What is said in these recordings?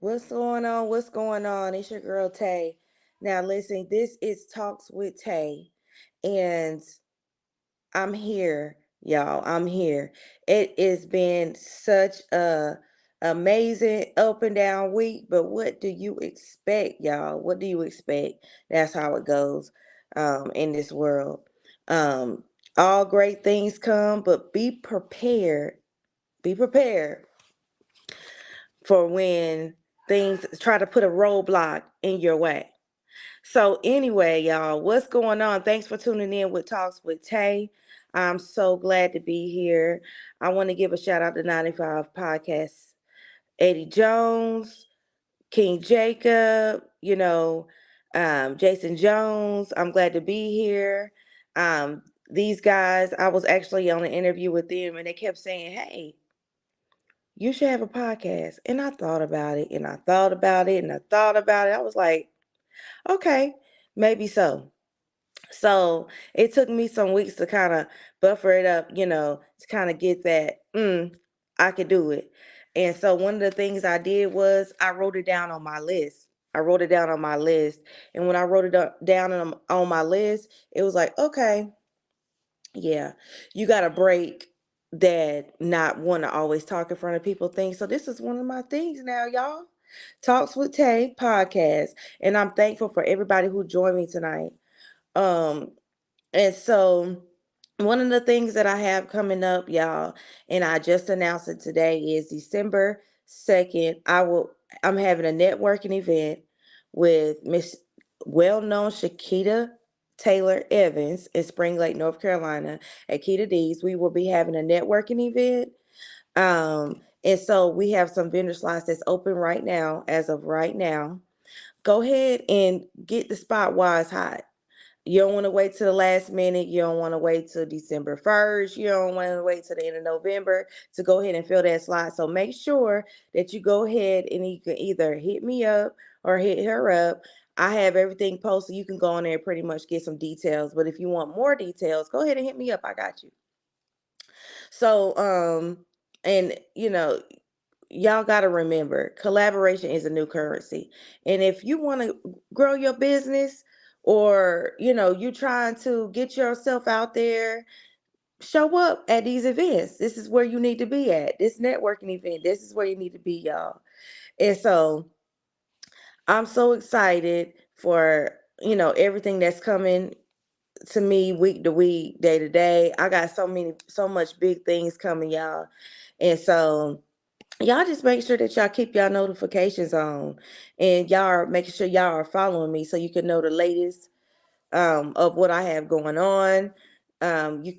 What's going on? What's going on? It's your girl Tay. Now listen, this is Talks with Tay, and I'm here, y'all. I'm here. It has been such a amazing up and down week, but what do you expect, y'all? What do you expect? That's how it goes in this world. Um, all great things come, but be prepared. Be prepared for when things try to put a roadblock in your way. So anyway, y'all, what's going on? Thanks for tuning in with Talks with Tay. I'm so glad to be here. I want to give a shout out to 95 Podcasts, Eddie Jones, King Jacob, Jason Jones. I'm glad to be here. These guys, I was actually on an interview with them and they kept saying, hey, you should have a podcast. And I thought about it and I thought about it and I thought about it. I was like, okay, maybe so. So it took me some weeks to kind of buffer it up, to kind of get that, I could do it. And so one of the things I did was I wrote it down on my list. I wrote it down on my list. And when I wrote it down on my list, it was like, okay, yeah, you got to break that not want to always talk in front of people thing. So this is one of my things now, y'all. Talks with Tay podcast. And I'm thankful for everybody who joined me tonight. Um, and so one of the things that I have coming up, y'all, and I just announced it today is December 2nd. I'm having a networking event with Miss well-known Shakita Taylor Evans in Spring Lake, North Carolina at Kita D's. We will be having a networking event. And so we have some vendor slots that's open right now, as of right now. Go ahead and get the spot while it's hot. You don't want to wait till the last minute. You don't want to wait till December 1st. You don't want to wait till the end of November to go ahead and fill that slot. So make sure that you go ahead and you can either hit me up or hit her up. I have everything posted. You can go on there and pretty much get some details. But if you want more details, go ahead and hit me up. I got you. So, and y'all got to remember collaboration is a new currency. And if you want to grow your business or you trying to get yourself out there, show up at these events. This is where you need to be at. This networking event, this is where you need to be, y'all. And so I'm so excited for everything that's coming to me week to week, day to day. I got so much big things coming, y'all. And so y'all just make sure that y'all keep y'all notifications on and y'all are making sure y'all are following me so you can know the latest of what I have going on. You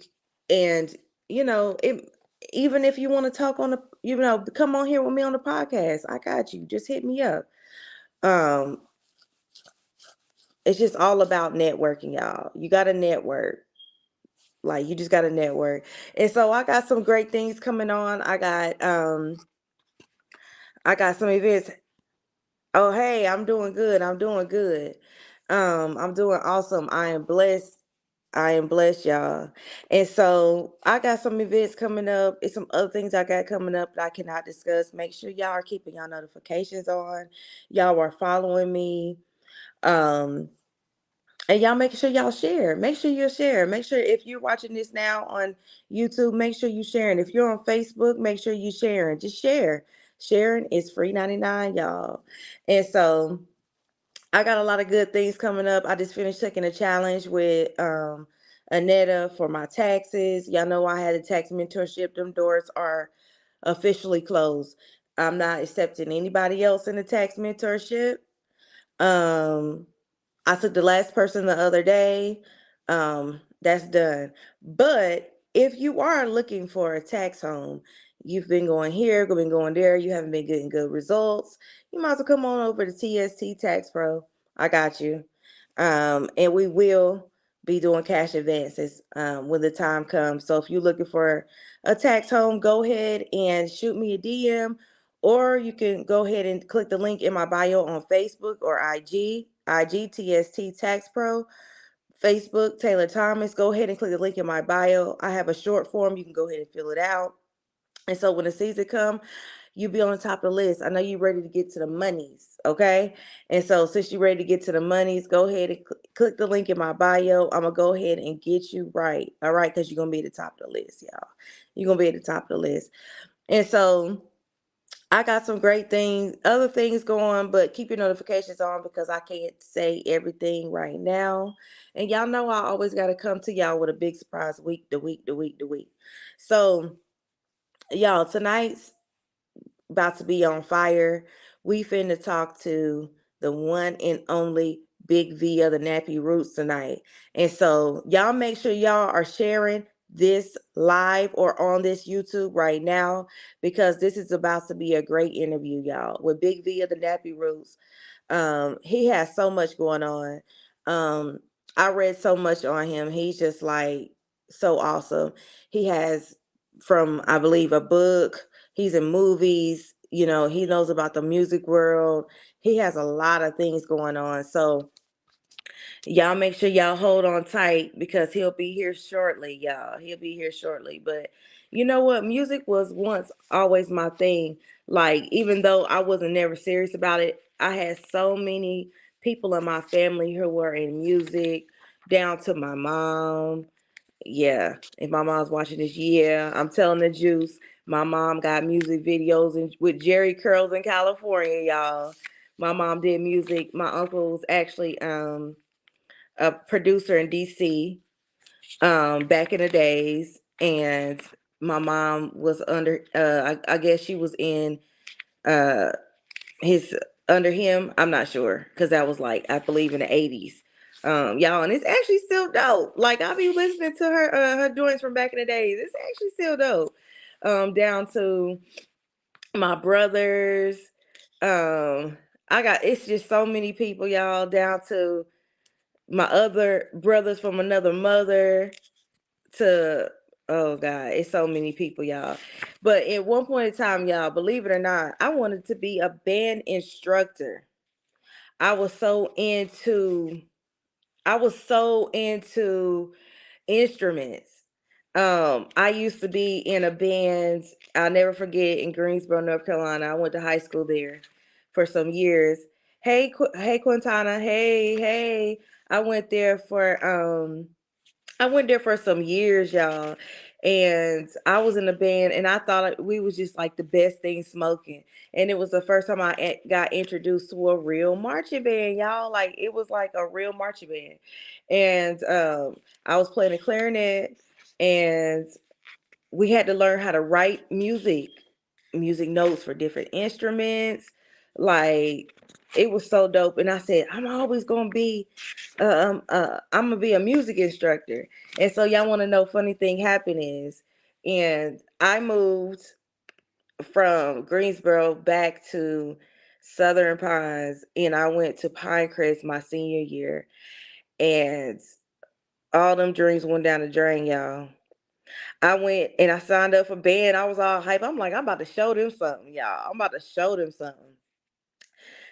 and it, even if you want to talk on the come on here with me on the podcast, I got you. Just hit me up. Um, it's just all about networking, y'all. You got to network. Like you just got to network. And so I got some great things coming on. I got some events. Oh, hey, I'm doing good. I'm doing good. I'm doing awesome. I am blessed. I am blessed, y'all. And so I got some events coming up. It's some other things I got coming up that I cannot discuss. Make sure y'all are keeping y'all notifications on. Y'all are following me. Um, and y'all making sure y'all share. Make sure you share. Make sure if you're watching this now on YouTube, make sure you sharing. If you're on Facebook, make sure you sharing. Just share. Sharing is free 99, y'all. And so I got a lot of good things coming up. I just finished taking a challenge with Anetta for my taxes. Y'all know I had a tax mentorship. Them doors are officially closed. I'm not accepting anybody else in the tax mentorship. Um, I took the last person the other day. That's done. But if you are looking for a tax home, you've been going here, been going there, you haven't been getting good results, you might as well come on over to TST Tax Pro. I got you. And we will be doing cash advances when the time comes. So if you're looking for a tax home, go ahead and shoot me a DM, or you can go ahead and click the link in my bio on Facebook or IG, IGTST Tax Pro, Facebook, Taylor Thomas. Go ahead and click the link in my bio. I have a short form. You can go ahead and fill it out. And so when the season comes, you be on the top of the list. I know you ready to get to the monies, okay? And so since you're ready to get to the monies, go ahead and click the link in my bio. I'm gonna go ahead and get you right, all right? Because you're gonna be at the top of the list, y'all. You're gonna be at the top of the list. And so I got some great things, other things going, but keep your notifications on because I can't say everything right now. And y'all know I always got to come to y'all with a big surprise week to week to week to week. So, y'all, tonight's about to be on fire. We finna talk to the one and only Big V of the Nappy Roots tonight. And so y'all make sure y'all are sharing this live or on this YouTube right now because this is about to be a great interview, y'all, with Big V of the Nappy Roots. He has so much going on. Um, I read so much on him. He's just like so awesome. He has from I believe a book. He's in movies. You know, he knows about the music world. He has a lot of things going on. So y'all make sure y'all hold on tight because he'll be here shortly, y'all. He'll be here shortly. But you know what? Music was once always my thing. Like, even though I wasn't never serious about it, I had so many people in my family who were in music, down to my mom. Yeah, if my mom's watching this, yeah, I'm telling the juice. My mom got music videos with Jerry Curls in California, y'all. My mom did music. My uncle was actually a producer in DC back in the days, and my mom was under. I guess she was in uh, his under him. I'm not sure because that was like I believe in the '80s. Y'all, and it's actually still dope. Like I be listening to her joints from back in the days. It's actually still dope. Down to my brothers. I got it's just so many people, y'all. Down to my other brothers from another mother to oh god, it's so many people, y'all. But at one point in time, y'all, believe it or not, I wanted to be a band instructor. I was so into I was so into instruments. I used to be in a band, I'll never forget, in Greensboro, North Carolina. I went to high school there for some years. Hey, hey Quintana, hey. I went there for I went there for some years, y'all. And I was in a band and I thought we was just like the best thing smoking. And it was the first time I got introduced to a real marching band, y'all. Like it was like a real marching band. And I was playing the clarinet and we had to learn how to write music notes for different instruments. Like it was so dope. And I said, I'm gonna be a music instructor. And so y'all want to know funny thing happened is, and I moved from Greensboro back to Southern Pines, and I went to Pinecrest my senior year, and all them dreams went down the drain, y'all. I went and I signed up for band. I was all hype. I'm like, I'm about to show them something, y'all. I'm about to show them something.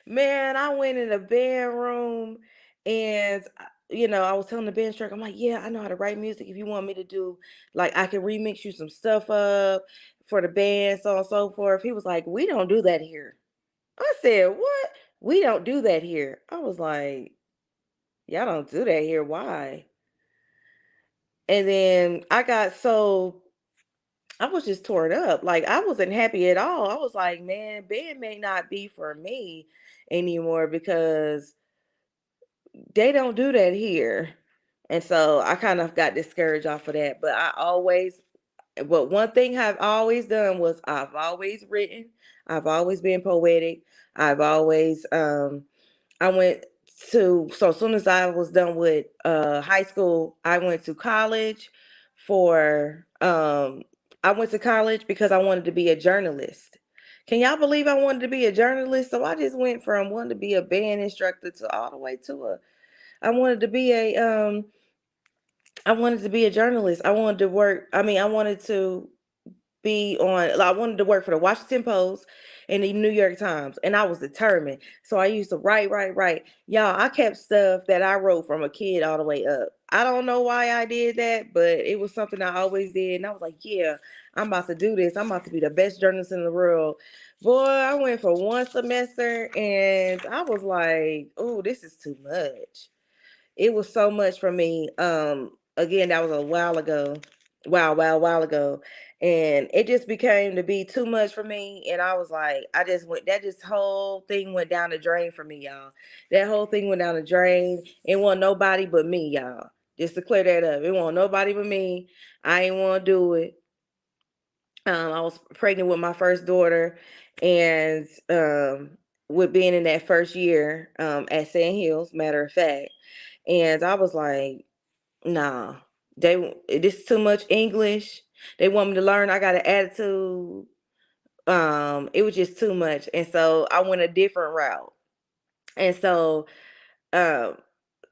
Man, I went in the band room and I was telling the band instructor, I'm like, yeah, I know how to write music. If you want me to do, like, I can remix you some stuff up for the band, so on and so forth. He was like, we don't do that here. I said, what? We don't do that here. I was like, y'all don't do that here. Why? And then I was just torn up. Like I wasn't happy at all. I was like, man, band may not be for me anymore because they don't do that here. And so I kind of got discouraged off of that. But one thing I've always done was I've always written. I've always been poetic. I've always I went so as soon as I was done with high school, I went to college for I went to college because I wanted to be a journalist. Can y'all believe I wanted to be a journalist? So I just went from wanting to be a band instructor to all the way to a I wanted to be a I wanted to be a journalist. I wanted to work. I mean, I wanted to. be on, I wanted to work for the Washington Post and the New York Times, and I was determined. So I used to write. Y'all, I kept stuff that I wrote from a kid all the way up. I don't know why I did that, but it was something I always did. And I was like, yeah, I'm about to do this. I'm about to be the best journalist in the world. Boy, I went for one semester and I was like, oh, this is too much. It was so much for me. Again, that was a while ago. While ago. And it just became to be too much for me. And I was like, I just went, that just whole thing went down the drain for me, y'all. That whole thing went down the drain. It wasn't nobody but me, y'all. Just to clear that up. It wasn't nobody but me. I ain't want to do it. I was pregnant with my first daughter, and with being in that first year at Sand Hills, matter of fact, and I was like, nah, this is too much English. They want me to learn. I got an attitude. It was just too much, and so I went a different route. And so, um,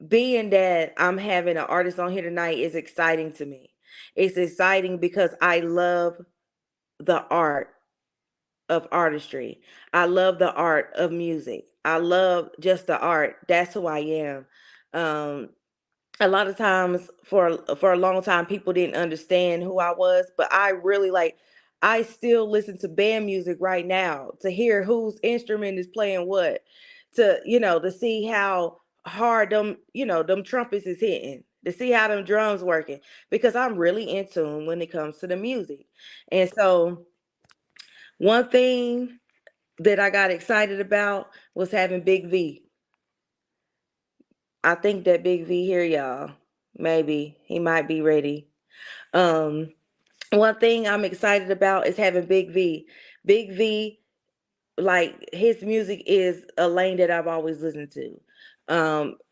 being that I'm having an artist on here tonight is exciting to me. It's exciting because I love the art of artistry. I love the art of music. I love just the art. That's who I am. Um, a lot of times for a long time people didn't understand who I was, but I really like, I still listen to band music right now to hear whose instrument is playing what, to to see how hard them trumpets is hitting, to see how them drums working, because I'm really in tune when it comes to the music. And so one thing that I got excited about was having Big V. I think that Big V here, y'all. Maybe he might be ready. Um, One thing I'm excited about is having Big V. Big V, like his music is a lane that I've always listened to.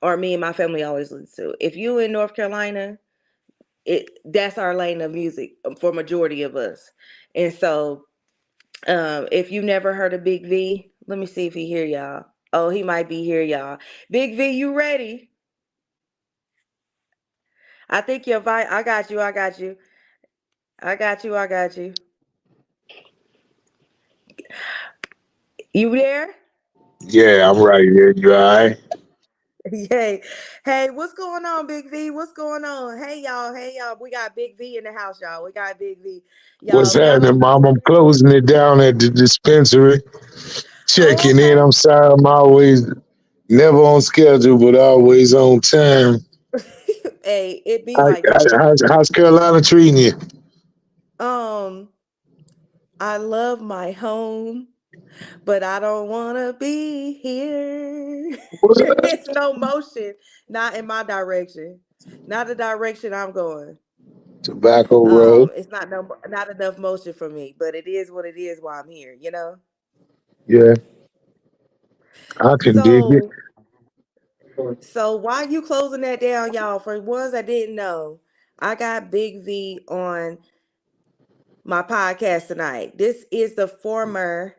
Or me and my family always listen to. If you in North Carolina, that's our lane of music for majority of us. And so if you never heard of Big V, let me see if he here, y'all. Oh, he might be here, y'all. Big V, you ready? I think your I got you. I got you. I got you. I got you. You there? Yeah, I'm right here. You all right? Yay. Hey, what's going on, Big V? What's going on? Hey, y'all. Hey, y'all. We got Big V in the house, y'all. We got Big V. What's Y'all happening, don't Mom? know. I'm closing it down at the dispensary. Oh, Checking in. okay. I'm sorry, I'm always never on schedule, but always on time. Hey, it be like that. How's Carolina treating you? Um, I love my home, but I don't want to be here. What? It's no motion, not in my direction, not the direction I'm going. Tobacco roll. It's not enough motion for me, but it is what it is while I'm here, you know. Yeah, I can dig it. So, so why you closing that down, y'all? For ones that didn't know, I got Big V on my podcast tonight. This is the former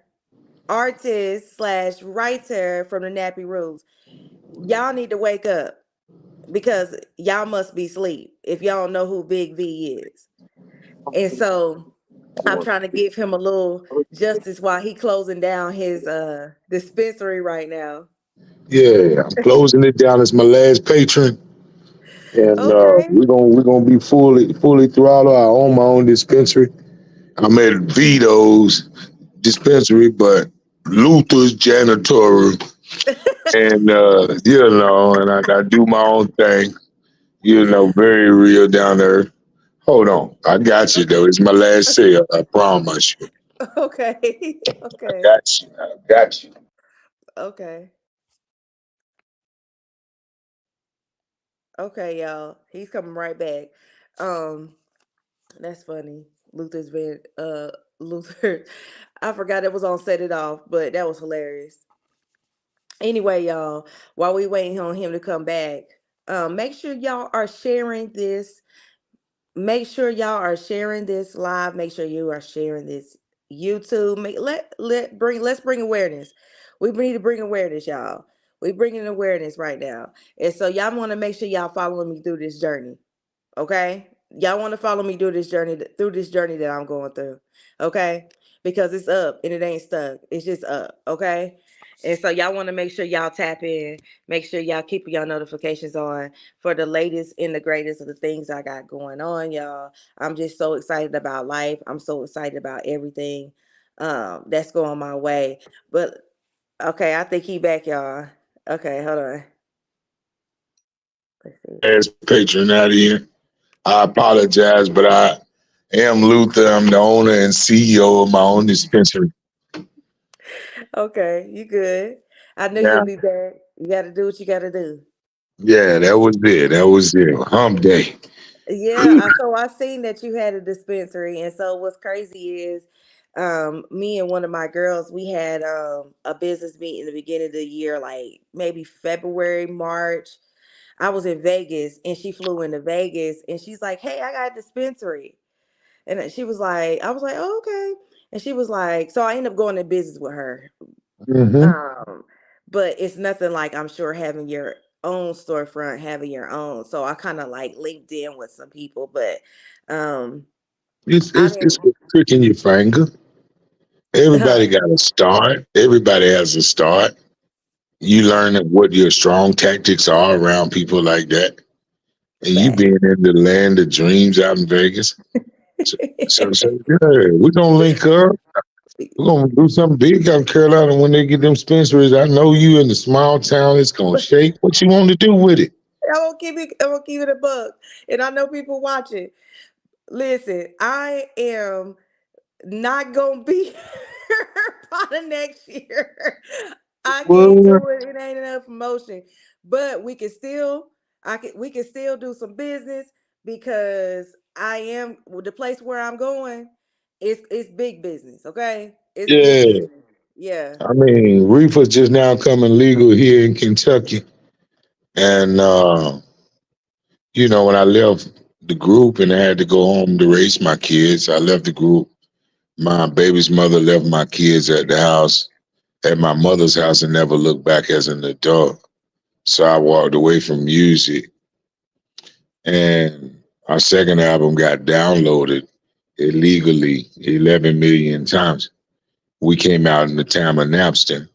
artist slash writer from the Nappy Roots. Y'all need to wake up because y'all must be asleep if y'all don't know who Big V is. And so I'm trying to give him a little justice while he closing down his dispensary right now. Yeah, I'm closing it down. It's my last patron, and Okay. we're gonna be fully throughout. I own my own dispensary. I'm at Vito's dispensary, but Luther's janitorial. And and I do my own thing, very real down there. Hold on, I got you though. It's my last sale. I promise you. Okay. I Okay. got you. I got you. Okay. Okay, y'all. He's coming right back. Um, that's funny. Luther's been Luther. I forgot it was on Set It Off, but that was hilarious. Anyway, y'all, while we waiting on him to come back, make sure y'all are sharing this. Make sure y'all are sharing this live. Make sure you are sharing this YouTube. Let's bring awareness. We need to bring awareness, y'all. We bringing awareness right now, and so y'all want to make sure y'all following me through this journey. Okay. y'all want to follow me through this journey that I'm going through, okay? Because it's up and it ain't stuck. It's just up, okay? And so y'all want to make sure y'all tap in, make sure y'all keep your notifications on for the latest and the greatest of the things I got going on, y'all. I'm just so excited about life. I'm so excited about everything that's going my way. But okay, I think he back, y'all. Okay, hold on. Let's see. As patron out here. I apologize, but I am Luther. I'm the owner and CEO of my own dispensary. Okay, you good. I knew Yeah. you'll be back. You got to do what you got to do. Yeah, that was it. That was it. Hump day. Yeah, so I seen that you had a dispensary, and so what's crazy is, me and one of my girls, we had a business meeting in the beginning of the year, like maybe February, March. I was in Vegas, and she flew into Vegas, and she's like, "Hey, I got a dispensary," and she was like, "I was like, oh, okay," and she was like, so I ended up going to business with her. Hmm. Um, but it's nothing like I'm sure having your own storefront, having your own. So I kind of like linked in with some people, but um It's, I it's, didn't it's a trick in your finger. Everybody huh, got a start. Everybody has a start. You learn what your strong tactics are around people like that. And you fact. being in the land of dreams out in Vegas. So, so yeah, we're going to link up. We're gonna do something big out in Carolina when they get them dispensaries. I know you in the small town. It's gonna shake. What you want to do with it? I'm gonna keep it a bug. And I know people watching. Listen, I am not gonna be here by the next year. I can't Well, do it. It ain't enough promotion. But we can still do some business because I am the place where I'm going. It's big business. Okay, it's big yeah. business. Yeah. I mean, reefer's just now coming legal here in Kentucky, and when I left the group and I had to go home to raise my kids, I left the group. My baby's mother left my kids at the house, at my mother's house, and never looked back as an adult. So I walked away from music, and our second album got downloaded illegally 11 million times. We came out in the time of Napster.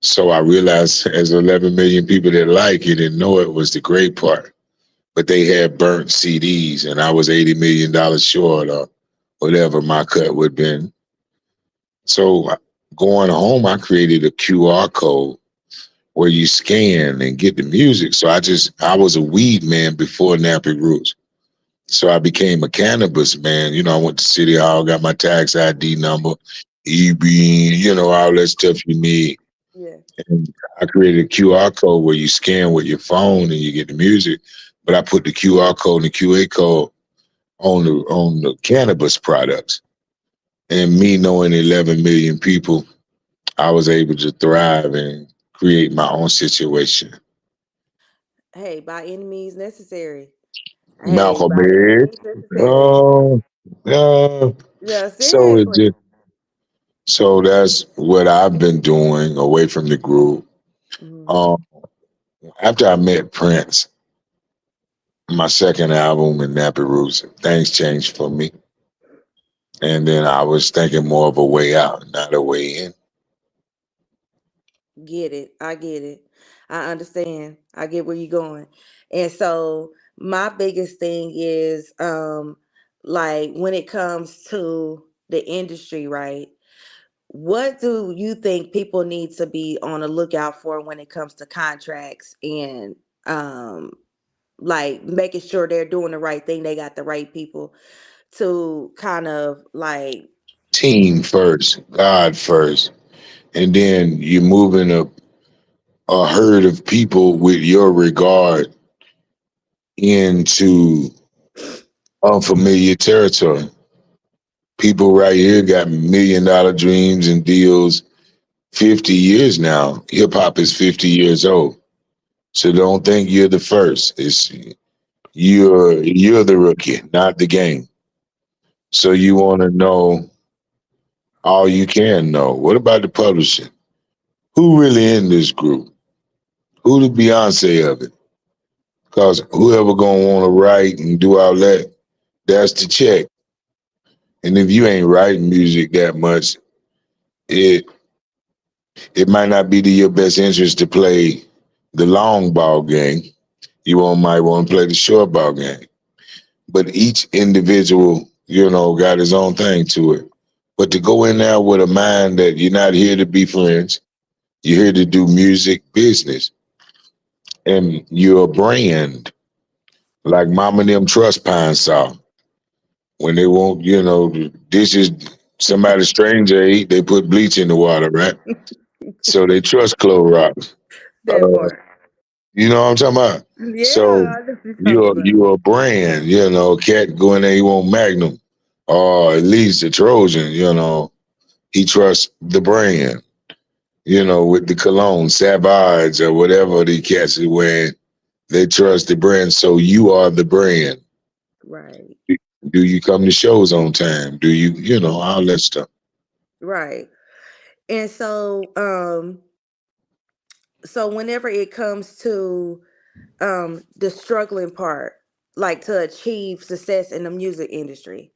So I realized as 11 million people that like it and know it was the great part. But they had burnt CDs and I was $80 million short or whatever my cut would have been. So going home, I created a QR code where you scan and get the music. So I was a weed man before Nappy Roots. So I became a cannabis man. I went to City Hall, got my tax ID number, e-bean, all that stuff you need. Yeah. And I created a QR code where you scan with your phone and you get the music. But I put the QR code and the QA code on the cannabis products. And me knowing 11 million people, I was able to thrive and create my own situation. Hey, by any means necessary. Hey, Malcolm by any X. means necessary. Oh, uh, Yeah, so it seriously. just so that's what I've been doing away from the group. Mhm. Um, After I met Prince, my second album in Nappy Roots, things changed for me. And then I was thinking more of a way out, not a way in. Get it. I get it. I understand. I get where you're going. And so my biggest thing is like when it comes to the industry, right? What do you think people need to be on the lookout for when it comes to contracts and um like making sure they're doing the right thing, they got the right people to kind of like Team first, God first. And then you're moving a herd of people with your regard into unfamiliar territory. People right here got $1 million dreams and deals 50 years now. Hip hop is 50 years old. So don't think you're the first. You're the rookie, not the game. So you want to know all you can know. What about the publishing? Who really in this group? Who the Beyonce of it? Because whoever gonna want to write and do all that, That's the check. And if you ain't writing music that much, it it might not be to your best interest to play the long ball game. Might want to play the short ball game. But each individual, got his own thing to it. But to go in there with a mind that you're not here to be friends, you're here to do music business, and you're a brand like Mama and them Trust Pine saw when they want, dishes somebody stranger eat, they put bleach in the water, right? So they trust Clorox. That Uh, part. you know what I'm talking about? So Yeah, I know what you're talking about. you're a brand, cat go in there, he want Magnum, or at least the Trojan, he trusts the brand, with the cologne, Savage or whatever the cats are wearing, they trust the brand. So you are the brand. Right. Do you come to shows on time? Do you, all that stuff. Right. And so whenever it comes to the struggling part, like to achieve success in the music industry,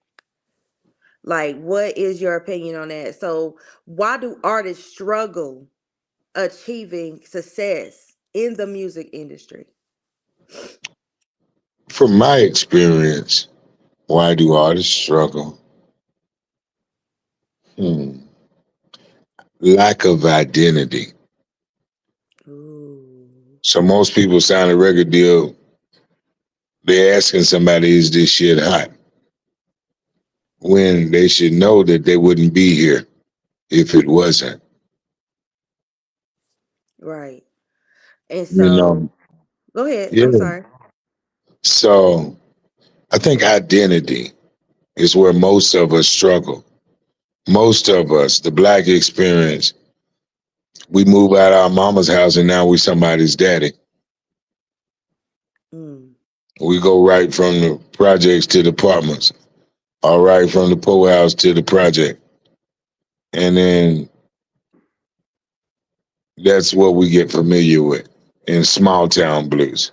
like what is your opinion on that? So why do artists struggle achieving success in the music industry? From my experience, why do artists struggle? Hmm. Lack of identity. Ooh. So most people sign a record deal, they're asking somebody, is this shit hot? When they should know that they wouldn't be here if it wasn't. Right. And You know, so go ahead. yeah. I'm sorry. So I think identity is where most of us struggle. Most of us, the black experience, we move out of our mama's house and now we somebody's daddy. Mm, We go right from the projects to the apartments, or right from the poorhouse to the project. And then that's what we get familiar with in small town blues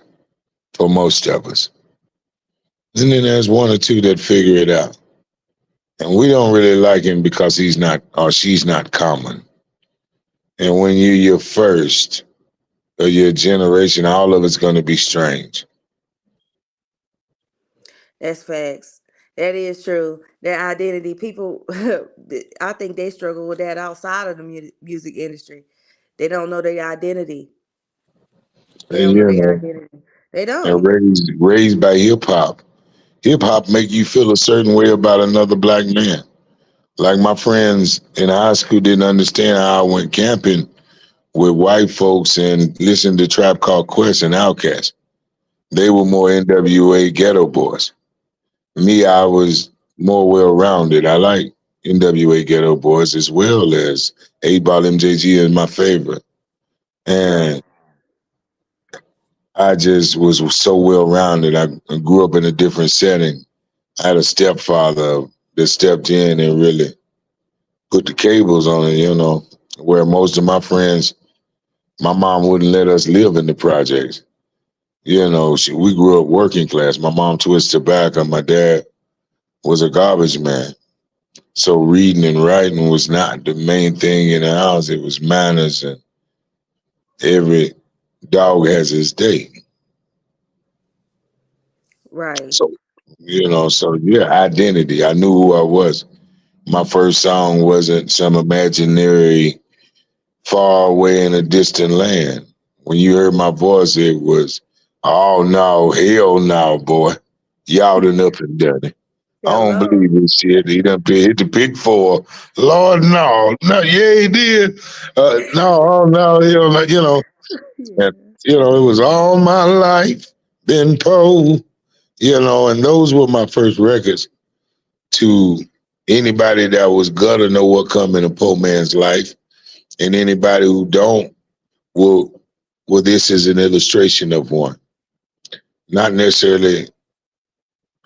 for most of us. And then there's one or two that figure it out. And we don't really like him because he's not or she's not common. And when you're your first or your generation, all of it's going to be strange. that's facts. That is true. That identity, people, I think they struggle with that outside of the music industry. They don't know their identity. They And don't know their identity. They and don't. raised by hip hop. Hip hop make you feel a certain way about another black man. Like my friends in high school didn't understand how I went camping with white folks and listened to Trap Called Quest and Outkast. They were more NWA ghetto boys. Me, I was more well rounded. I like NWA ghetto boys as well as 8 Ball MJG is my favorite. Right. And I just was so well rounded. I grew up in a different setting. I had a stepfather that stepped in and really put the cables on it, where most of my friends, my mom wouldn't let us live in the projects. We grew up working class. My mom twisted tobacco. My dad was a garbage man. So reading and writing was not the main thing in the house. It was manners, and every dog has his day. Right. So, identity. I knew who I was. My first song wasn't some imaginary far away in a distant land. When you heard my voice, it was, oh no, hell no, boy. Y'all done up and done it. I don't Hello. believe this shit. He done hit the pick four. Lord, no, no, yeah, he did. No, oh no, and Yeah. it was all my life been told, and those were my first records to anybody that was gonna know what come in a poor man's life, and anybody who don't will, this is an illustration of one. Not necessarily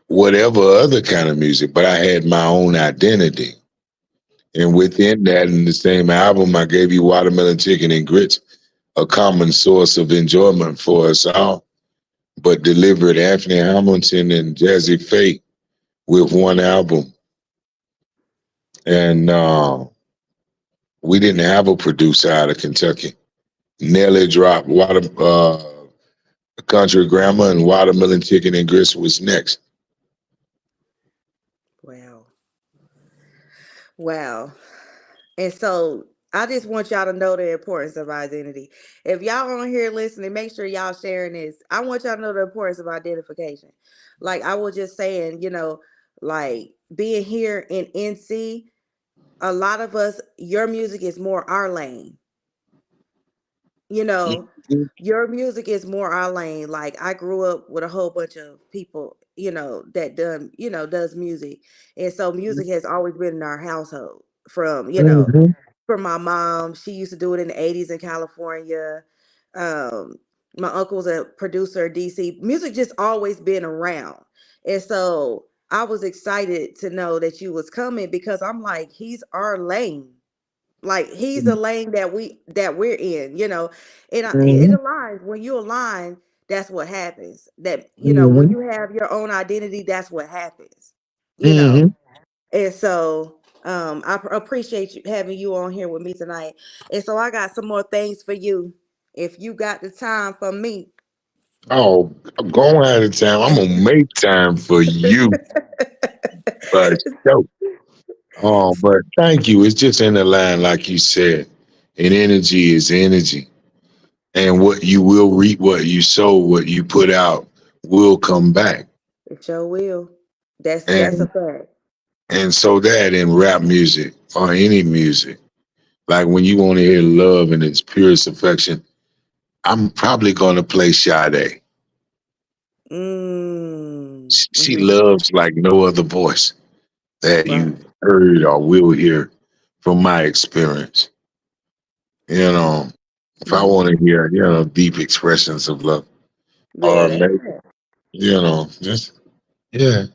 whatever other kind of music, but I had my own identity. And within that, in the same album, I gave you Watermelon Chicken and Grits, a common source of enjoyment for us all, but delivered Anthony Hamilton and Jazzy Faye with one album, and we didn't have a producer out of Kentucky. Nelly dropped Country Grammar, and Watermelon Chicken and Grits was next. Wow. Wow. And so I just want y'all to know the importance of identity. If y'all on here listening, make sure y'all sharing this. I want y'all to know the importance of identification. Like I was just saying, like being here in NC, a lot of us, your music is more our lane. you know Mhm. your music is more our lane. Like I grew up with a whole bunch of people, that does music. And so music has always been in our household Mhm. from my mom. She used to do it in the 80s in California. um my uncle's a producer in DC. Music just always been around. And so I was excited to know that you was coming, because I'm like, he's our lane. Like he's the lane that we're in, and it Mhm. aligns. When you align, that's what happens. That when Mhm. you have your own identity, that's what happens. you know Mhm. and so appreciate you having you on here with me tonight. And so I got some more things for you, if you got the time for me. Oh, go out of time. I'm gonna make time for you, but yo, but thank you. It's just in the line, like you said. And energy is energy, and what you will reap, what you sow, what you put out, will come back. It sure will. That's a And fact. so that in rap music or any music, like when you want to hear love in its purest affection, I'm probably gonna play Sade. She Mm-hmm. loves like no other voice that Right. you heard or will hear from my experience. You know, if I want to Mm-hmm. hear, deep expressions of love, Yeah, or that's maybe, it. just, yeah.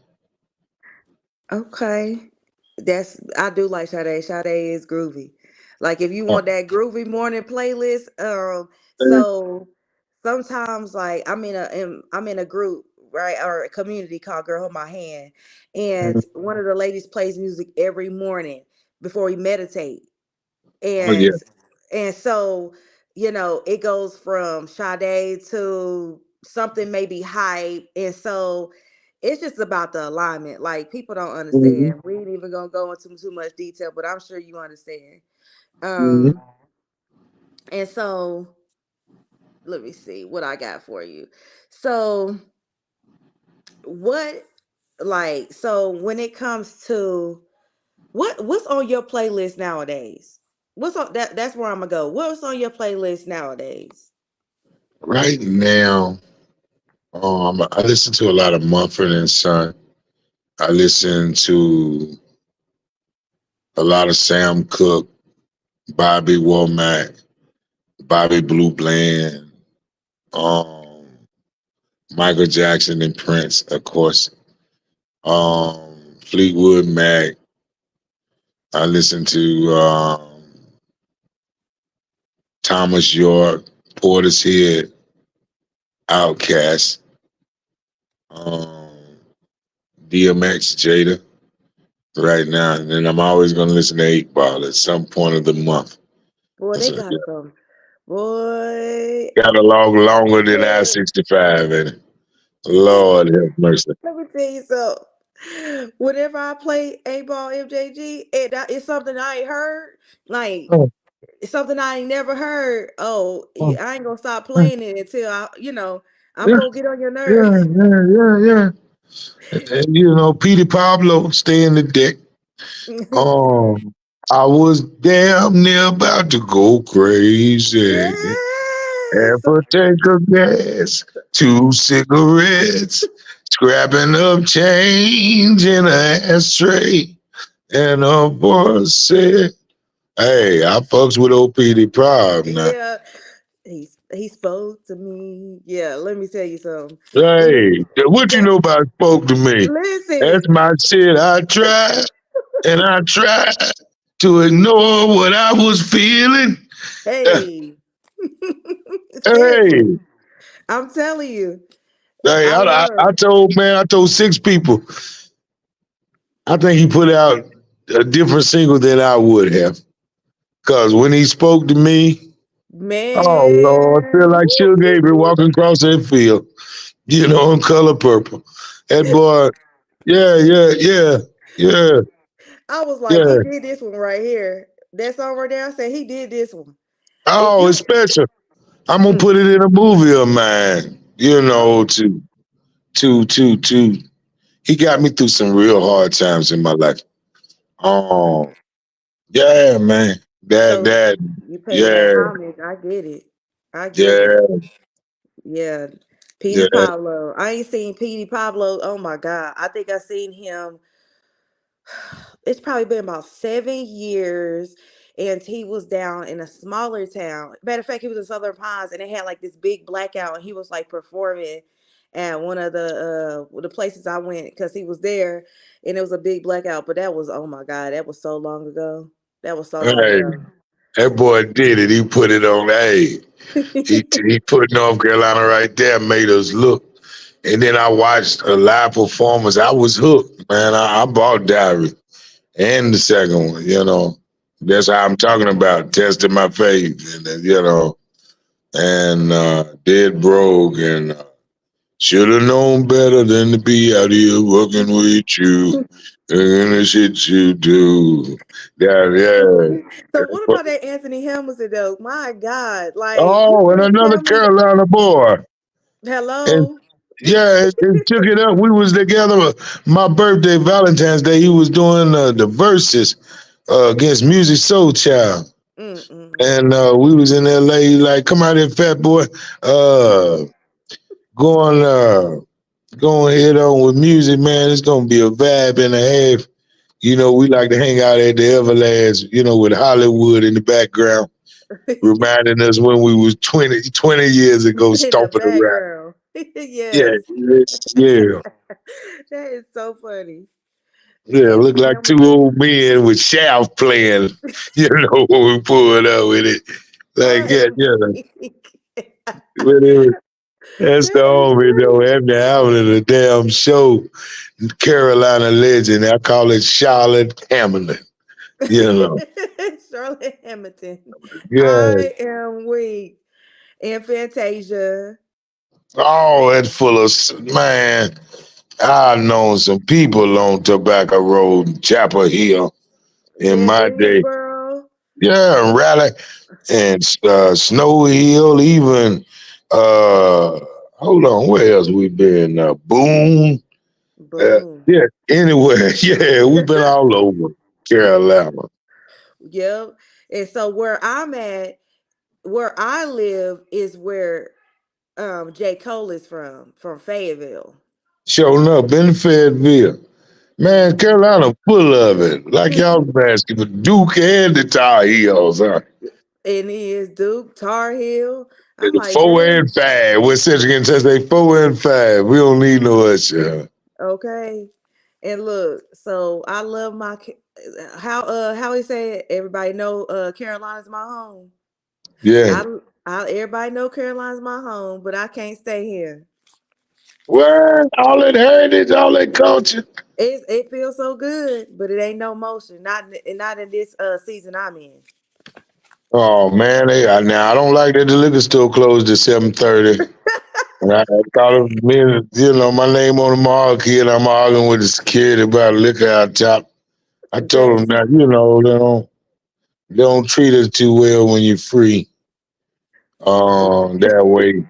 Okay. I do like Sade. Sade is groovy. Like if you Uh, want that groovy morning playlist, mm, so sometimes like I'm in a group, right, or a community called Girl Hold My Hand, and mm, one of the ladies plays music every morning before we meditate. oh, yeah. And so it goes from Sade to something maybe hype. And so it's just about the alignment. Like people don't Mhm, understand. We ain't even gonna go into too much detail, but I'm sure you understand. mhm. um and so let me see what I got for you. So what so when it comes to what's on your playlist nowadays? What's on that's where I'm gonna go. What's on your playlist nowadays? Right now, I listen to a lot of Mumford and Son. I listen to a lot of Sam Cooke, Bobby Womack, Bobby Blue Bland, um, Michael Jackson and Prince, of course. Fleetwood Mac. I listen to Thomas York, Portishead, Outkast, um, DMX, Jada. Right now, and then I'm always going to listen to 8 Ball at some point of the month. Boy, they So, got yeah, some. Boy, got a log longer than boy. I-65 in it. Lord have mercy. Let me tell you something. Whenever I play A Ball MJG, it's something I ain't heard. Like Oh, it's something I ain't never heard. Oh, oh, I ain't gonna stop oh, playing it until I'm yeah, gonna get on your nerves. yeah, yeah, yeah, yeah. And Petey Pablo, stay in the deck. Um, I was damn near about to go crazy. Yes. Half a tank of gas, 2 cigarettes, scrapping up change in an ashtray. And a voice said, "Hey, I fucks with OPD Prob now. Yeah. He spoke to me. Yeah, let me tell you something. Hey, what you That know about spoke to me? listen, That's my shit. I tried and I tried to ignore what I was feeling. hey, listen. Hey, I'm telling you, hey, I I love. told 6 people. I think he put out a different single than I would have. Cause when he spoke to me, oh Lord, feel Man, like Sugar Gabriel walking across that field, in color purple. That boy, yeah, yeah, yeah, yeah, I was like, he yeah. did this one right here. That song right there, I said he did this one. If Oh, it's you, special. I'm gonna mm, put it in a movie of mine. oh, To he got me through some real hard times in my life. Oh, yeah, man. so That, you paying that yeah, homage? I get it. I get it. yeah, Yeah, Petey yeah. Pablo. I ain't seen Petey Pablo. Oh my God, I think I seen him. It's probably been about 7 years, and he was down in a smaller town. Matter of fact, he was in Southern Pines, and they had like this big blackout, and he was like performing at one of the places I went because he was there, and it was a big blackout. But that was, oh my God, that was so long ago. That was so long Hey, ago. that boy did it. He put it on. Hey, he put North Carolina right there. Made us look. And then I watched a live performance. I was hooked, man. I bought Diary and the second one. That's how I'm talking about testing my faith, and Dead Broke and should have known better than to be out here working with you and the shit you do. Yeah, yeah. So what about that Anthony Hamilton though? My God, like you Oh, and couldn't another tell me. Carolina boy. And Hello. yeah, it took it up. We was together. My birthday, Valentine's Day. He was doing the verses against Music Soul Child, Mm-mm. and we was in L.A. He like, come out here, fat boy. Uh, going going head on with music, man. It's gonna be a vibe and a half. We like to hang out at the Everlast, with Hollywood in the background, reminding us when we was 20 years ago In the stomping around. background. Yeah, Yes. yeah, That is so funny. yeah. Look Anthony like two Hamilton. old men with shaft playing, when we pulled up with it. Like, I yeah, am yeah. weak. Whatever. That's the That is homie though. funny. After having a damn show, Carolina legend. I call it Charlotte Hamlin. You know. Charlotte Hamilton. Yeah. I am weak. And Fantasia. Oh, it's full of man. I known some people on Tobacco Road, Chapel Hill in Yeah, my day. Greensboro. Yeah, and Raleigh and Snow Hill, even uh hold on, where else we been? Boone. Boom. Yeah, anywhere. Yeah, we've been all over Carolina. Yep. And so where I live is where J. Cole is from Fayetteville. Showing up in Fayetteville. Man, Hmm. Carolina full of it. Like y'all basketball. Duke and the Tar Heels, huh? And he is Duke, Tar Heel. I'm The like, 4 and 5. We're Central Kentucky. They 4 and 5. We don't need no usher. okay. And look, so I love how he said everybody know Carolina's my home. Yeah. I everybody know Carolina's my home, but I can't stay here. Well, all that heritage, all that culture. It feels so good, but it ain't no motion. Not in this season I'm in. Oh man, now I don't like that the liquor store closed at 7:30. And I thought of me, my name on the marquee, and I'm arguing with the security about liquor out top. I told them That's that, they don't treat us too well when you're free. That way.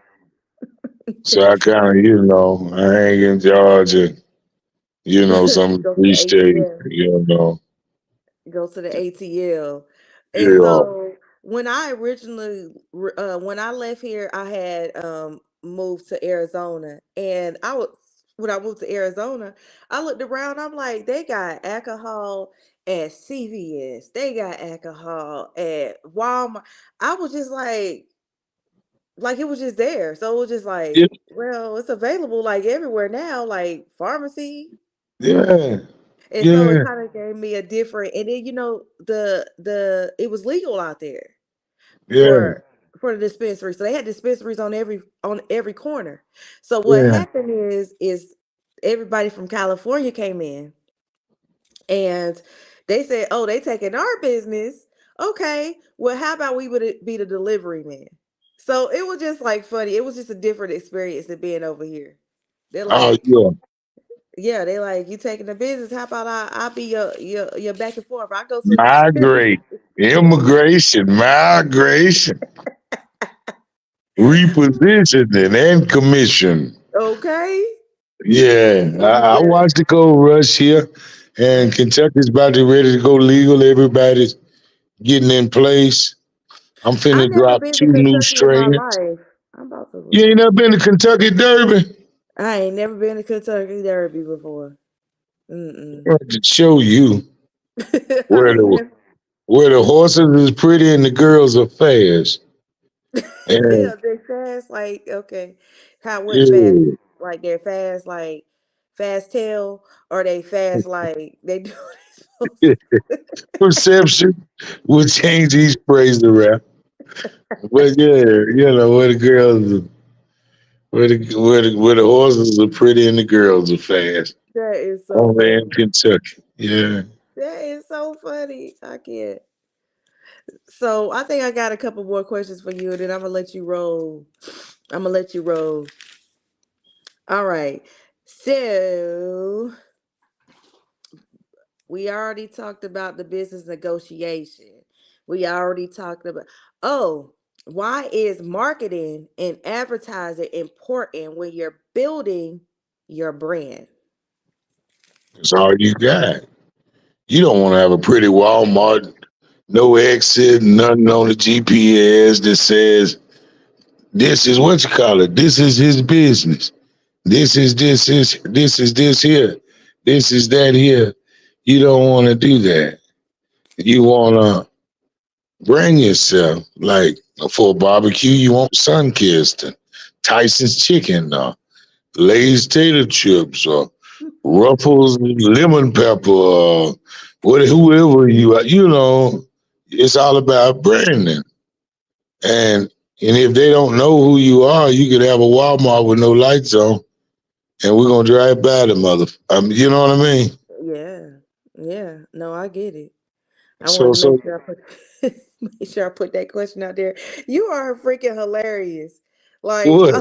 So I kind of, I hang in Georgia, some go to free the state, ATL. Go to the ATL. And Yeah. so when I left here, I had moved to Arizona, and I was when I moved to Arizona, I looked around. I'm like, they got alcohol at CVS. They got alcohol at Walmart. I was just like it was just there. So it was just Yeah. like, well, it's available like everywhere now, like pharmacy. Yeah. And so it Yeah. kind of gave me a different, and then the it was legal out there Yeah. for the dispensary. So they had dispensaries on every corner. So what Yeah. happened is everybody from California came in And they said, "Oh, they taking our business. Okay, well, how about we would be the delivery man?" So it was just like funny. It was just a different experience than being over here. They're Oh like, yeah. yeah, they like, you taking the business. How about I be your back and forth. I go to the distributor. Migrate. Immigration, migration, repositioning, and commission. Okay. Yeah, I Yeah. watched the gold rush here, and Kentucky's about to ready to go legal. Everybody's getting in place. I'm I finna never drop been to two new Kentucky in my strains. life. I'm about to You look. ain't never been to Kentucky Derby? I ain't never been to Kentucky Derby before. Mm-mm. I have to show you I where ain't the never. where the horses is pretty and the girls are fast. And Yeah, they fast like okay. How what fast? yeah, Like they're fast like fast tail, or they fast like they do what they supposed perception will change these phrases around. But yeah, where the girls, where the horses are pretty and the girls are fast. That is so Only funny. in Kentucky. Yeah. That is so funny. I can't. So I think I got a couple more questions for you, and then I'm gonna let you roll. I'm gonna let you roll. All right. So we already talked about the business negotiation. We already talked about. Oh, why is marketing and advertising important when you're building your brand? That's all you got. You don't want to have a pretty Walmart, no exit, nothing on the GPS that says this is what you call it. This is his business. This is this here. This is that here. You don't want to do that. You want to bring yourself like for a barbecue. You want Sunkist and Tyson's chicken, or Lay's tater chips, or Ruffles lemon pepper, or whoever you are. It's all about branding. And if they don't know who you are, you could have a Walmart with no lights on, and we're gonna drive by the mother. You know what I mean? Yeah, yeah. No, I get it. I So wanted to make so sure I put make sure I put that question out there. You are freaking hilarious. Like what?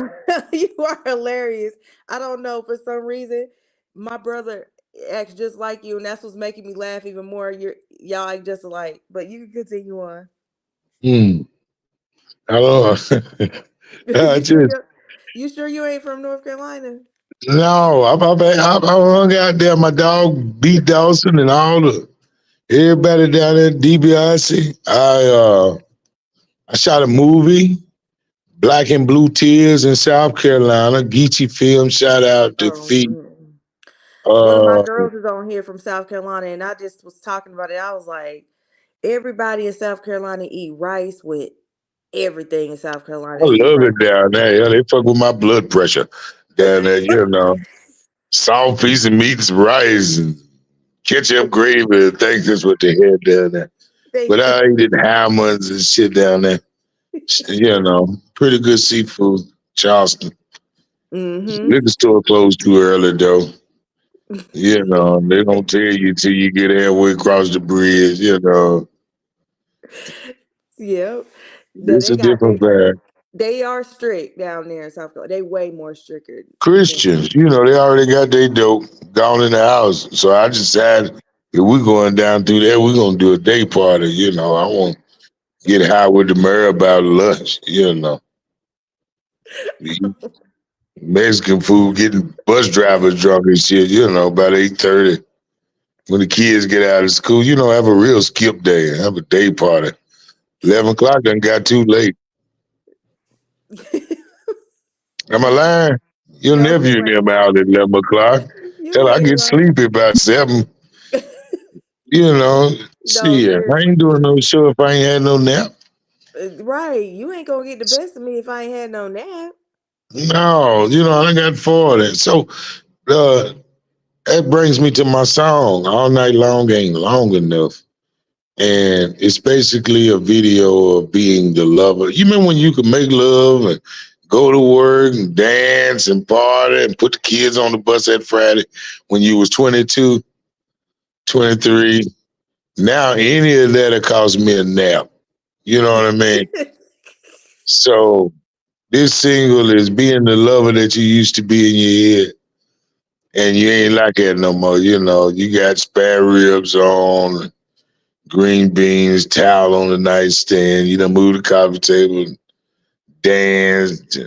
you are hilarious. I don't know for some reason my brother acts just like you, and that's what's making me laugh even more. Y'all act just alike, but you can continue on. Hmm. I don't know. I you sure just you ain't from North Carolina? no. I hung out there. My dog beat Dawson and all the everybody down there at DBIC. I shot a movie, Black and Blue Tears in South Carolina. Geechee Film. Shout out to Oh, Fee. mm. One of my Uh, girls is on here from South Carolina, and I just was talking about it. I was like, everybody in South Carolina eat rice with everything in South Carolina. I They eat love rice. it down there. Yeah, they fuck with my blood pressure down there. Soft piece of meat, rice, and ketchup gravy. I think that's what they had down there. they But I ate in Hammonds and shit down there. Pretty good seafood. Charleston. mm-hmm. Liquor store closed too early though. They don't tell you till you get halfway across the bridge. Yep. No, It's a different bag. they are strict down there in South Carolina. They way more stricter than Christians, they already got their dope gone in the house. So I decided if we're going down through there, we're gonna do a day party. I want to get high with the mayor about lunch. Eat Mexican food, getting bus drivers drunk and shit. About 8:30 when the kids get out of school. Have a real skip day, have a day party. 11 o'clock done got too late. Am I lying? Your No, nephew you and ain't them out at 11 o'clock. you Hell, I ain't get lying. sleepy about 7. You know, No, See, I ain't seriously. doing no show if I ain't had no nap. Right. You ain't gonna get the best of me if I ain't had no nap. No, I got 40. So uh, that brings me to my song. All Night Long ain't long enough. And it's basically a video of being the lover. You remember when you could make love and go to work and dance and party and put the kids on the bus that Friday when you was 22? 23. Now any of that'll cost me a nap. You know what I mean? So this single is being the lover that you used to be in your head, and you ain't like that no more. You know, you got spare ribs on, green beans, towel on the nightstand. You done moved the coffee table, danced.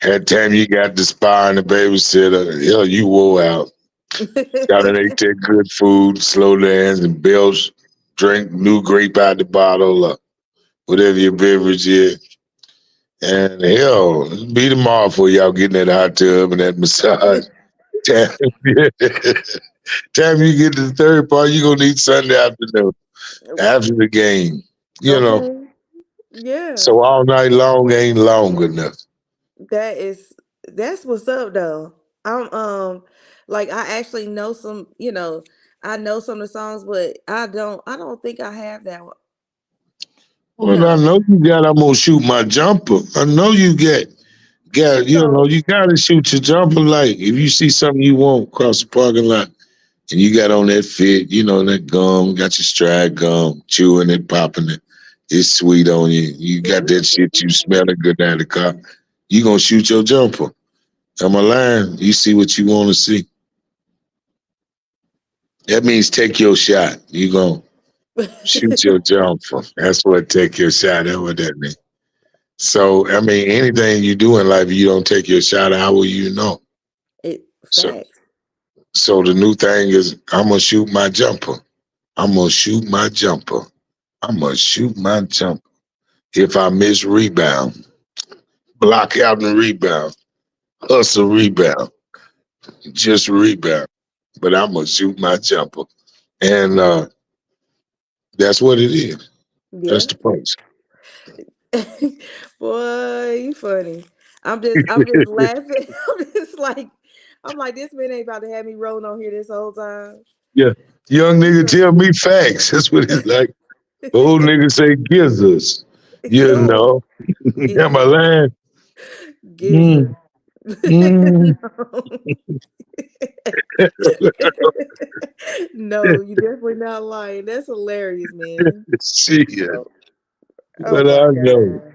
Had time you got the spa and the babysitter. Hell, you wore out. Gotta ate that good food, slow dance, and belch, drink new grape out the bottle, or whatever your beverage is. And hell, be tomorrow for y'all getting that hot tub and that massage. Time, time you get to the third part, you gonna need Sunday afternoon after the game. You know, Okay. Yeah. so all night long ain't long enough. That is that's what's up though. I'm like I actually know some, I know some of the songs, but I don't think I have that one. Well, I No. know you got. I'm gonna shoot my jumper. I know you got. You know, So you gotta shoot your jumper. Like if you see something you want across the parking lot, and you got on that fit, you know that gum, got your stride gum, chewing it, popping it. It's sweet on you. You got that shit. You smell it good down the car. You gonna shoot your jumper. Am I lying? You see what you want to see. That means take your shot. You gonna shoot your jumper. That's what take your shot. That's what that means. So, I mean, anything you do in life, you don't take your shot, how will you know? it So, facts. so the new thing is, I'm gonna shoot my jumper. I'm gonna shoot my jumper. I'm gonna shoot my jumper. If I miss rebound, block out and rebound, hustle rebound, just rebound. But I'm gonna shoot my jumper, and that's what it is. That's Yeah. the post. Boy, you funny. I'm just laughing. I'm like this man ain't about to have me rolling on here this whole time. Yeah, young You nigga, tell funny. me facts. That's what it's like. Old nigga say gizzards. You Oh, know, am I gizzard. lying? Mm, Gizzard. mm. No, you definitely not lying. That's hilarious, man. Shit, Oh, oh but my I know. God.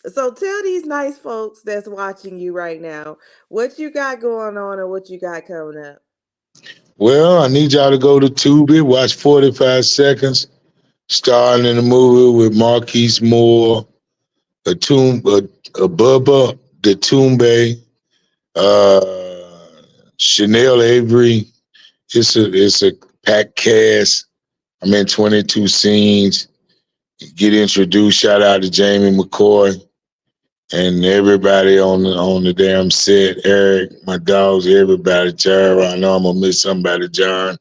So tell these nice folks that's watching you right now what you got going on and what you got coming up. Well, I need y'all to go to Tubi, watch 45 seconds, starring in the movie with Marquise Moore, a Bubba, the Toombe, Chanel Avery. It's a packed cast. I'm in 22 scenes. Get introduced. Shout out to Jamie McCoy and everybody on the damn set. Eric, my dogs, everybody. Tara, I know I'm gonna miss somebody. John,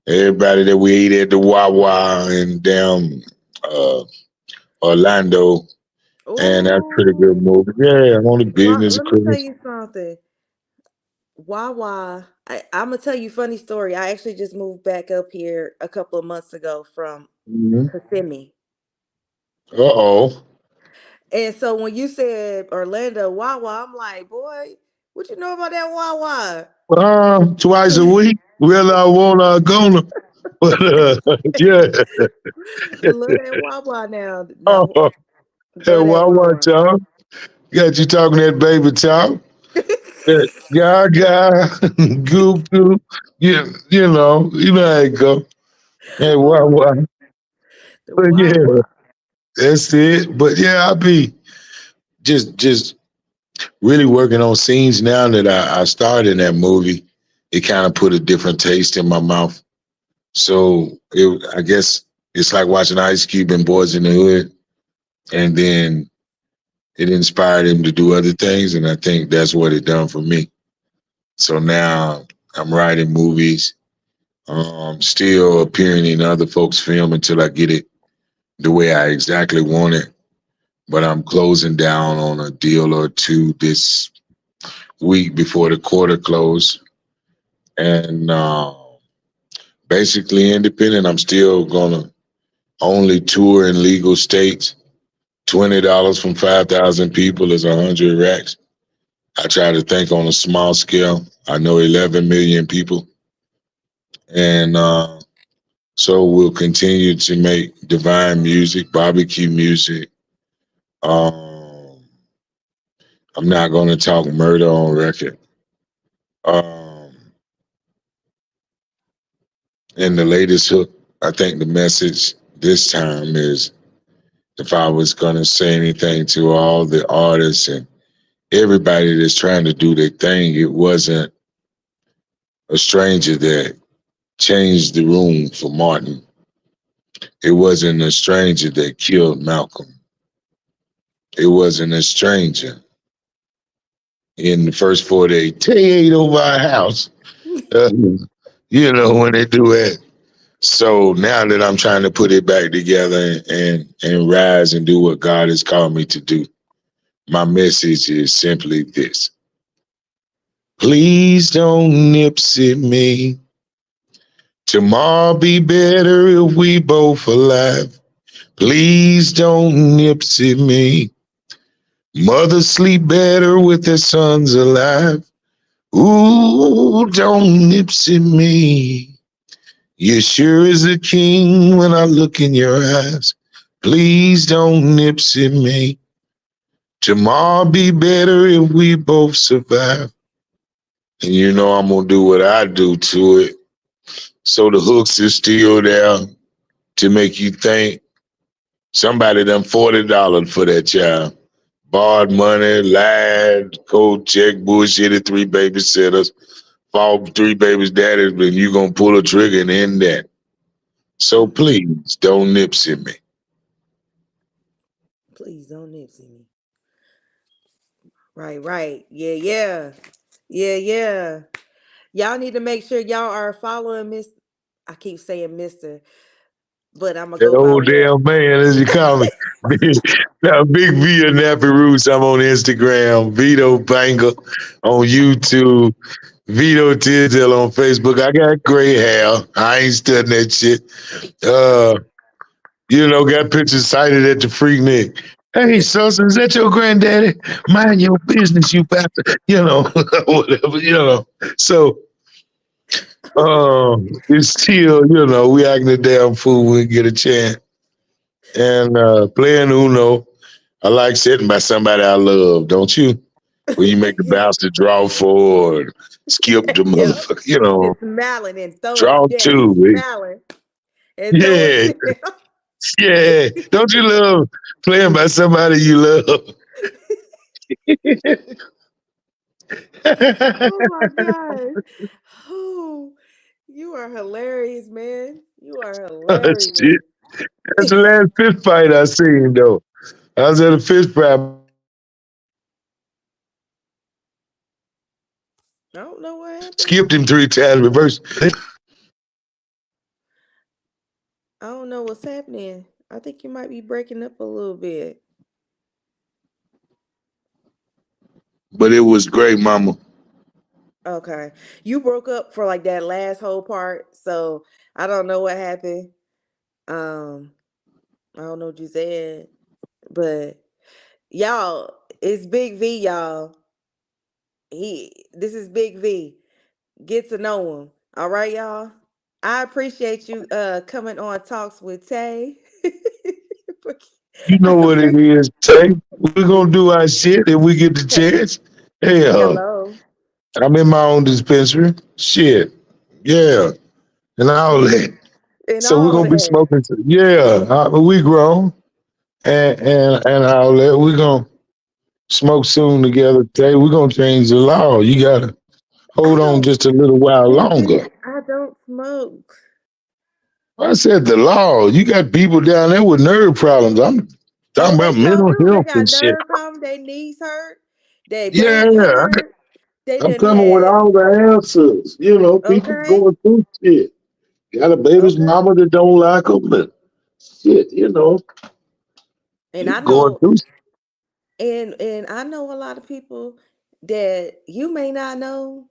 everybody that we ate at the Wawa in damn uh, Orlando, and that's a pretty good Oh, movie. Yeah, I'm on the business of let me tell Christmas. you something. Wawa, I'm gonna tell you a funny story. I actually just moved back up here a couple of months ago from Mm-hmm. Kissimmee. Uh oh. And so when you said Orlando Wawa, I'm like, boy, what you know about that Wawa? Twice a week. Whether I want or gonna. But yeah. Love that Wawa now. No, Oh, hey, love that Wawa Wawa. talk. Got you talking that baby talk. That gaga, goo goo. You know how it go. Hey, Oh, Wawa. the But yeah, Wawa. that's it. But yeah, I be just really working on scenes now that I started in that movie. It kind of put a different taste in my mouth. So I guess it's like watching Ice Cube and Boys in the Hood, and then it inspired him to do other things, and I think that's what it done for me. So now I'm writing movies, still appearing in other folks' film until I get it the way I exactly want it. But I'm closing down on a deal or two this week before the quarter close, and basically independent. I'm still gonna only tour in legal states. $20 from 5,000 people is 100 racks. I try to think on a small scale. I know 11 million people, And so we'll continue to make divine music, barbecue music. Um, I'm not going to talk murder on record. Um, and the latest hook, I think the message this time is, if I was going to say anything to all the artists and everybody that's trying to do their thing, it wasn't a stranger that changed the room for Martin. It wasn't a stranger that killed Malcolm. It wasn't a stranger in the first 48. Tay ate over our house. Uh, when they do that. So now that I'm trying to put it back together and rise and do what God has called me to do, my message is simply this. Please don't nipsey me. Tomorrow be better if we both alive. Please don't nipsey me. Mothers sleep better with their sons alive. Ooh, don't nipsey me. You sure is a king when I look in your eyes. Please don't nipsey me. Tomorrow be better if we both survive. And I'm gonna do what I do to it. So the hooks is still there to make you think somebody done $40 for that child. Borrowed money, lied, cold check, bullshitted 3 babysitters, fought 3 babies' daddies, but you gonna pull a trigger and end that. So please don't nipsey me. Please don't nipsey me. Right, right. Yeah, yeah. Yeah, yeah. Y'all need to make sure y'all are following Miss. I keep saying Mister, but I'm gonna That go by old what. damn man, as you call me. Now, Big V and Nappy Roots. I'm on Instagram. Vito Banger on YouTube. Vito Tisdale on Facebook. I got gray hair. I ain't studying that shit. Uh, got pictures cited at the Freaknik. Hey, Susan, is that your granddaddy? Mind your business, you bastard. Whatever, So, it's still, we acting a damn fool when we get a chance. And playing Uno, I like sitting by somebody I love, don't you? When you make the Yeah, bounce to draw forward, skip the yeah. motherfucker, And smiling and throw it. draw Yes, two. smiling and throw Yeah, it. yeah. Don't you love playing by somebody you love? Oh my gosh. Oh, you are hilarious, man. You are hilarious. Shit. That's the last fist fight I seen though. I was at a fist fight. My man skipped him 3 times, reverse. I don't know what happened. I don't know what's happening. I think you might be breaking up a little bit. But it was great, mama. Okay. You broke up for like that last whole part, so I don't know what happened. Um, I don't know what you said, but y'all, it's Big V, y'all. This is Big V. Get to know him. All right, y'all. I appreciate you coming on Talks with Tay. You I know what it appreciate. is, Tay. We're gonna do our shit if we get the chance. Hell, Hello. I'm in my own dispensary. Shit. Yeah. And all You that. and So we're all gonna be that. smoking. Yeah. We grown and all that. We're gonna smoke soon together, Tay. We're gonna change the law. You gotta I hold on don't just a little while longer. baby, I don't smoke. I said the law. You got people down there with nerve problems. I'm talking Oh, they about sure mental do. They health got and shit. nerve problems, their knees hurt, their Yeah, back hurt. They I'm done coming with had all the answers. People okay, going through shit. Got a baby's okay. mama that don't like them, but shit, And I people going know through. and I know a lot of people that you may not know,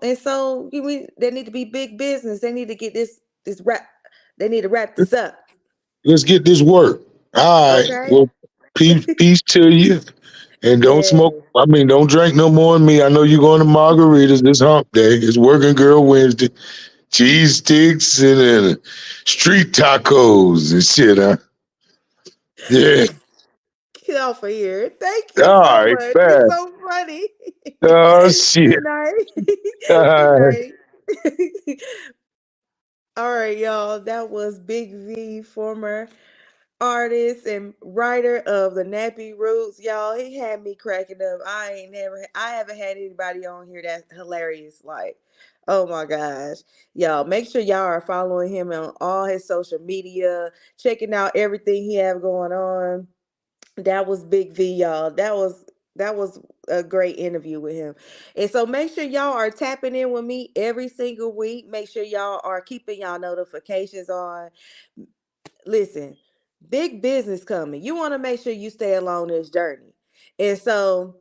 and so they need to be big business. They need to get this wrap. They need to wrap this up. Let's get this work. All right. Okay. Well, peace to you. And don't Yeah. smoke. I mean, don't drink no more than me. I know you're going to margaritas this hump day. It's working girl Wednesday. cheese sticks and street tacos and shit, huh? Yeah. Get off of here. Thank you All so right, much. You're fast. so funny. Oh shit. Good night. Good All right. night. All right, y'all. That was Big V, former artist and writer of the Nappy Roots. Y'all, he had me cracking up. I haven't had anybody on here that's hilarious. Like, oh my gosh. Y'all, make sure y'all are following him on all his social media, checking out everything he have going on. That was Big V, y'all. That was a great interview with him. And so make sure y'all are tapping in with me every single week. Make sure y'all are keeping y'all notifications on. Listen, big business coming. You want to make sure you stay along this journey. And so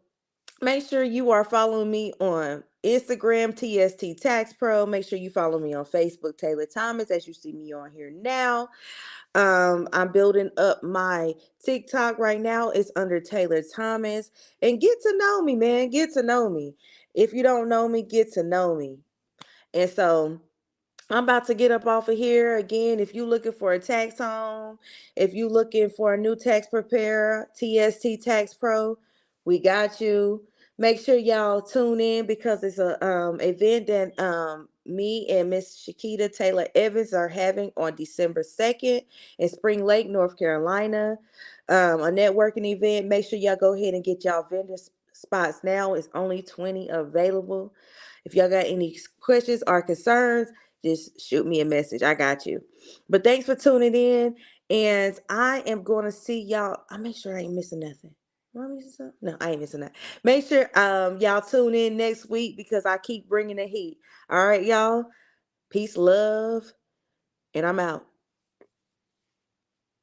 make sure you are following me on Instagram, TST Tax Pro. Make sure you follow me on Facebook, Taylor Thomas, as you see me on here now. I'm building up my TikTok right now. It's under Taylor Thomas. And get to know me, man. Get to know me. If you don't know me, get to know me. And so I'm about to get up off of here. Again, if you looking for a tax home, if you looking for a new tax preparer, TST Tax Pro, we got you. Make sure y'all tune in because it's a event that me and Miss Shakita Taylor Evans are having on December 2nd in Spring Lake, North Carolina. A networking event. Make sure y'all go ahead and get y'all vendor spots now. It's only 20 available. If y'all got any questions or concerns, just shoot me a message. I got you. But thanks for tuning in. And I am going to see y'all. I make sure I ain't missing nothing. Am I missing something? No, I ain't missing that. Make sure y'all tune in next week because I keep bringing the heat. All right, y'all. Peace, love, and I'm out.